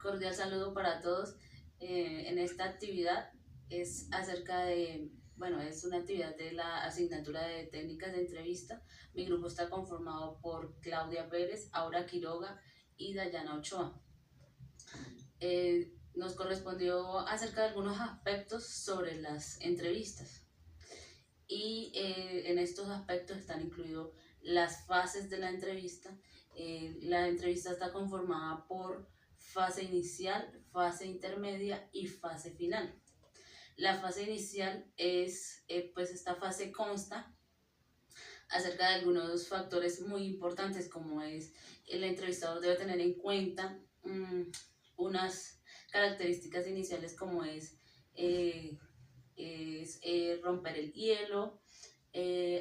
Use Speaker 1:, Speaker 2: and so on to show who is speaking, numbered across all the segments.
Speaker 1: Cordial saludo para todos. En esta actividad es acerca de, bueno, es una actividad de la asignatura de técnicas de entrevista. Mi grupo está conformado por Claudia Pérez, Aura Quiroga y Dayana Ochoa. Nos correspondió acerca de algunos aspectos sobre las entrevistas y en estos aspectos están incluidos las fases de la entrevista. La entrevista está conformada por fase inicial, fase intermedia y fase final. La fase inicial es, pues esta fase consta acerca de algunos factores muy importantes, como es el entrevistador debe tener en cuenta unas características iniciales como eh, romper el hielo,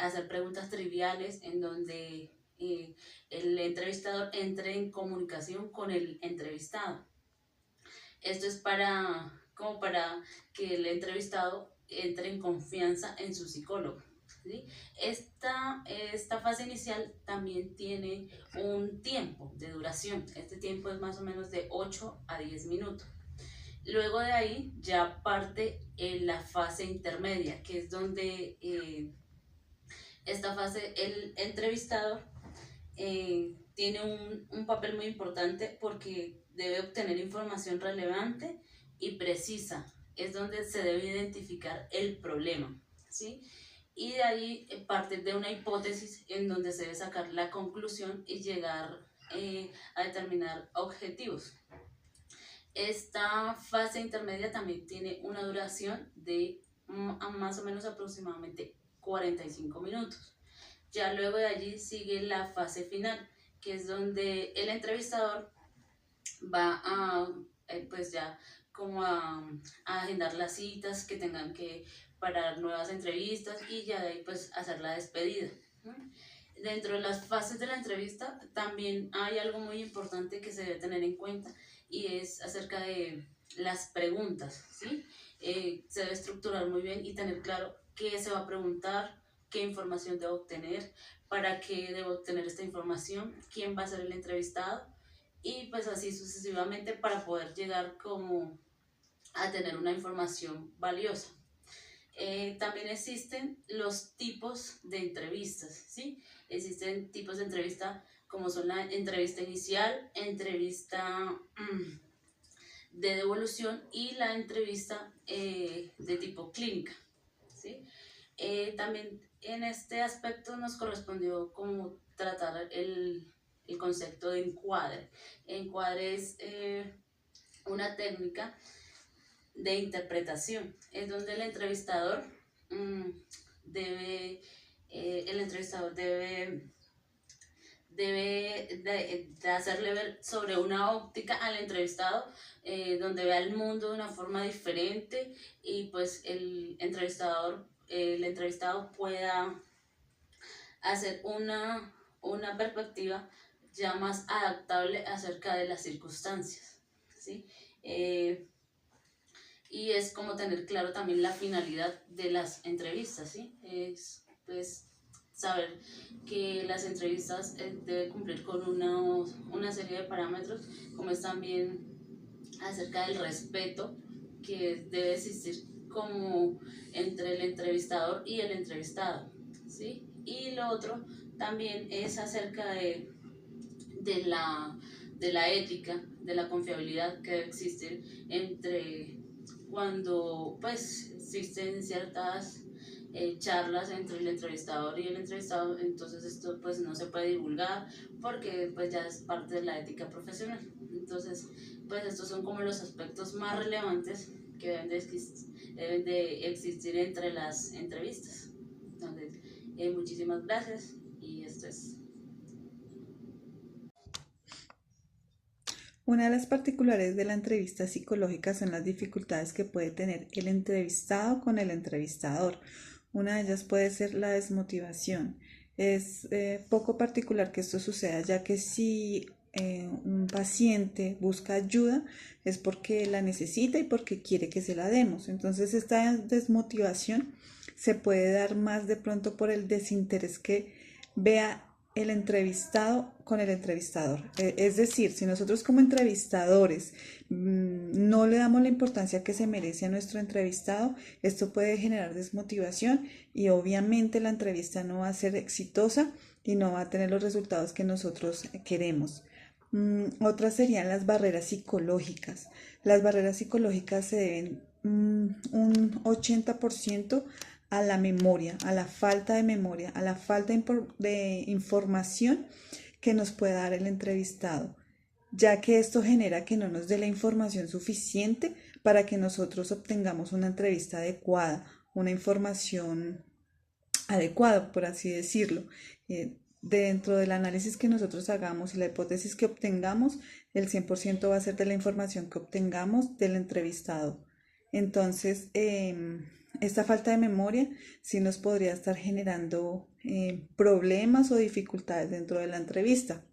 Speaker 1: hacer preguntas triviales en donde el entrevistador entre en comunicación con el entrevistado. Esto es como para que el entrevistado entre en confianza en su psicólogo, ¿sí? Esta fase inicial también tiene un tiempo de duración. Este tiempo es más o menos de 8 a 10 minutos. Luego de ahí ya parte la fase intermedia, que es donde esta fase el entrevistador tiene un papel muy importante porque debe obtener información relevante y precisa. Es donde se debe identificar el problema, ¿sí? Y de ahí partir de una hipótesis en donde se debe sacar la conclusión y llegar a determinar objetivos. Esta fase intermedia también tiene una duración de más o menos aproximadamente 45 minutos. Ya luego de allí sigue la fase final, que es donde el entrevistador va pues ya como a agendar las citas que tengan que para nuevas entrevistas y ya de ahí pues hacer la despedida. Dentro de las fases de la entrevista también hay algo muy importante que se debe tener en cuenta y es acerca de las preguntas, ¿sí? Se debe estructurar muy bien y tener claro qué se va a preguntar, qué información debo obtener, para qué debo obtener esta información, quién va a ser el entrevistado y pues así sucesivamente para poder llegar como a tener una información valiosa. También existen los tipos de entrevistas, ¿sí? Existen tipos de entrevista como son la entrevista inicial, entrevista de devolución y la entrevista de tipo clínica, ¿sí? También en este aspecto nos correspondió como tratar el concepto de encuadre. Encuadre es una técnica de interpretación, es donde el entrevistador mmm, debe, el entrevistador debe de hacerle ver sobre una óptica al entrevistado, donde vea el mundo de una forma diferente y pues el entrevistado pueda hacer una perspectiva ya más adaptable acerca de las circunstancias, ¿sí? Y es como tener claro también la finalidad de las entrevistas, ¿sí? Es pues saber que las entrevistas deben cumplir con una serie de parámetros, como es también acerca del respeto que debe existir como entre el entrevistador y el entrevistado, ¿sí? Y lo otro también es acerca de la ética, de la confiabilidad que debe existir entre cuando pues existen ciertas charlas entre el entrevistador y el entrevistado, entonces esto pues no se puede divulgar porque pues ya es parte de la ética profesional. Entonces pues estos son como los aspectos más relevantes que deben de existir entre las entrevistas. Entonces muchísimas gracias y esto es.
Speaker 2: Una de las particularidades de la entrevista psicológica son las dificultades que puede tener el entrevistado con el entrevistador. Una de ellas puede ser la desmotivación. Es poco particular que esto suceda, ya que si un paciente busca ayuda es porque la necesita y porque quiere que se la demos. Entonces esta desmotivación se puede dar más de pronto por el desinterés que vea el entrevistado con el entrevistador. Es decir, si nosotros como entrevistadores no le damos la importancia que se merece a nuestro entrevistado, esto puede generar desmotivación y obviamente la entrevista no va a ser exitosa y no va a tener los resultados que nosotros queremos. Otras serían las barreras psicológicas. Las barreras psicológicas se deben un 80% a la memoria, a la falta de memoria, a la falta de información que nos puede dar el entrevistado, ya que esto genera que no nos dé la información suficiente para que nosotros obtengamos una entrevista adecuada, una información adecuada, por así decirlo. Dentro del análisis que nosotros hagamos y la hipótesis que obtengamos, el 100% va a ser de la información que obtengamos del entrevistado. Entonces, esta falta de memoria sí nos podría estar generando problemas o dificultades dentro de la entrevista.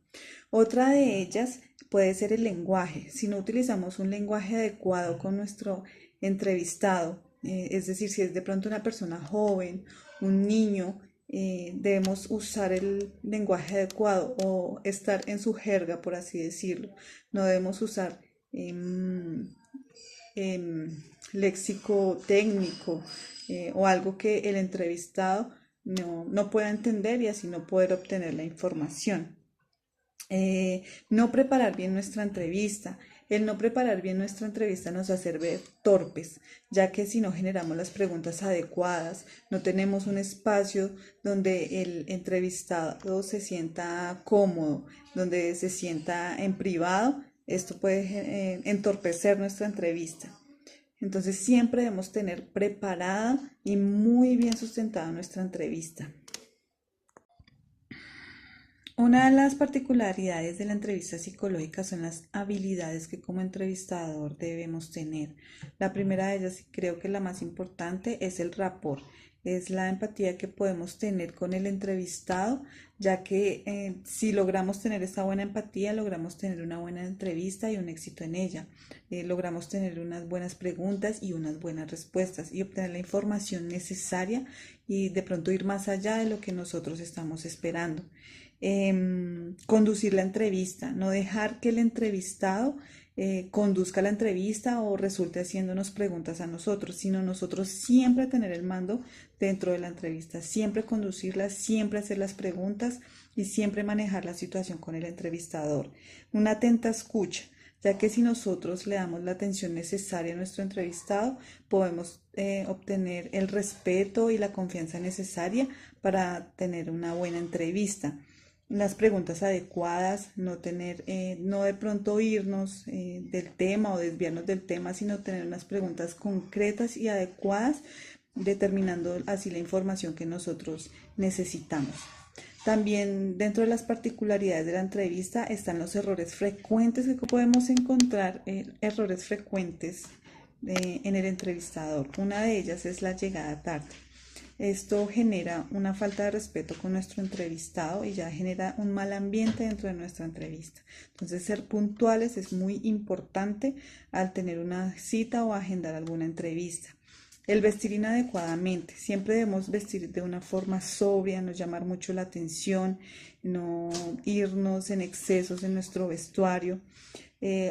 Speaker 2: Otra de ellas puede ser el lenguaje. Si no utilizamos un lenguaje adecuado con nuestro entrevistado, es decir, si es de pronto una persona joven, un niño, debemos usar el lenguaje adecuado o estar en su jerga, por así decirlo. No debemos usar léxico técnico o algo que el entrevistado no pueda entender y así no poder obtener la información. No preparar bien nuestra entrevista. El no preparar bien nuestra entrevista nos hace ver torpes, ya que si no generamos las preguntas adecuadas, no tenemos un espacio donde el entrevistado se sienta cómodo, donde se sienta en privado, esto puede entorpecer nuestra entrevista. Entonces siempre debemos tener preparada y muy bien sustentada nuestra entrevista. Una de las particularidades de la entrevista psicológica son las habilidades que como entrevistador debemos tener. La primera de ellas, y creo que la más importante, es el rapport. Es la empatía que podemos tener con el entrevistado, ya que si logramos tener esta buena empatía, logramos tener una buena entrevista y un éxito en ella. Logramos tener unas buenas preguntas y unas buenas respuestas y obtener la información necesaria y de pronto ir más allá de lo que nosotros estamos esperando. Conducir la entrevista, no dejar que el entrevistado conduzca la entrevista o resulte haciéndonos preguntas a nosotros, sino nosotros siempre tener el mando dentro de la entrevista, siempre conducirla, siempre hacer las preguntas y siempre manejar la situación con el entrevistador. Una atenta escucha, ya que si nosotros le damos la atención necesaria a nuestro entrevistado, podemos obtener el respeto y la confianza necesaria para tener una buena entrevista. Las preguntas adecuadas, no de pronto irnos del tema o desviarnos del tema, sino tener unas preguntas concretas y adecuadas, determinando así la información que nosotros necesitamos. También dentro de las particularidades de la entrevista están los errores frecuentes que podemos encontrar, errores frecuentes en el entrevistador. Una de ellas es la llegada tarde. Esto genera una falta de respeto con nuestro entrevistado y ya genera un mal ambiente dentro de nuestra entrevista. Entonces, ser puntuales es muy importante al tener una cita o agendar alguna entrevista. El vestir inadecuadamente. Siempre debemos vestir de una forma sobria, no llamar mucho la atención, no irnos en excesos en nuestro vestuario.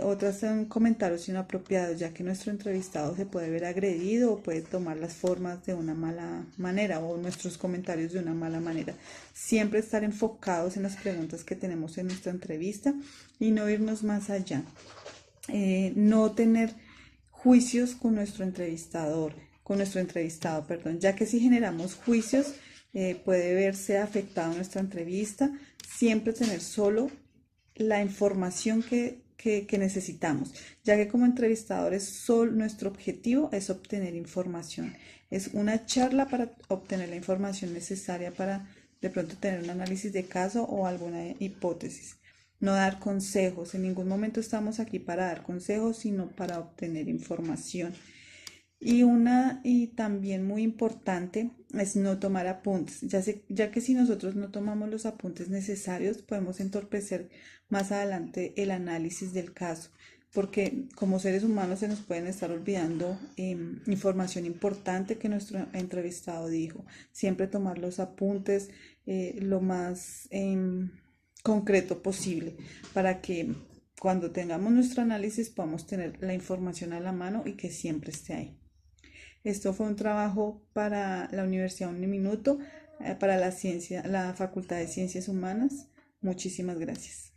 Speaker 2: Otras son comentarios inapropiados, ya que nuestro entrevistado se puede ver agredido o puede tomar las formas de una mala manera o nuestros comentarios de una mala manera. Siempre estar enfocados en las preguntas que tenemos en nuestra entrevista y no irnos más allá. No tener juicios con nuestro entrevistado, ya que si generamos juicios puede verse afectada nuestra entrevista. Siempre tener solo la información que necesitamos, ya que como entrevistadores solo nuestro objetivo es obtener información. Es una charla para obtener la información necesaria para de pronto tener un análisis de caso o alguna hipótesis. No dar consejos, en ningún momento estamos aquí para dar consejos, sino para obtener información. Y también muy importante es no tomar apuntes, ya que si nosotros no tomamos los apuntes necesarios, podemos entorpecer más adelante el análisis del caso, porque como seres humanos se nos pueden estar olvidando información importante que nuestro entrevistado dijo. Siempre tomar los apuntes, lo más concreto posible para que cuando tengamos nuestro análisis podamos tener la información a la mano y que siempre esté ahí. Esto fue un trabajo para la Universidad Uniminuto, para la Facultad de Ciencias Humanas. Muchísimas gracias.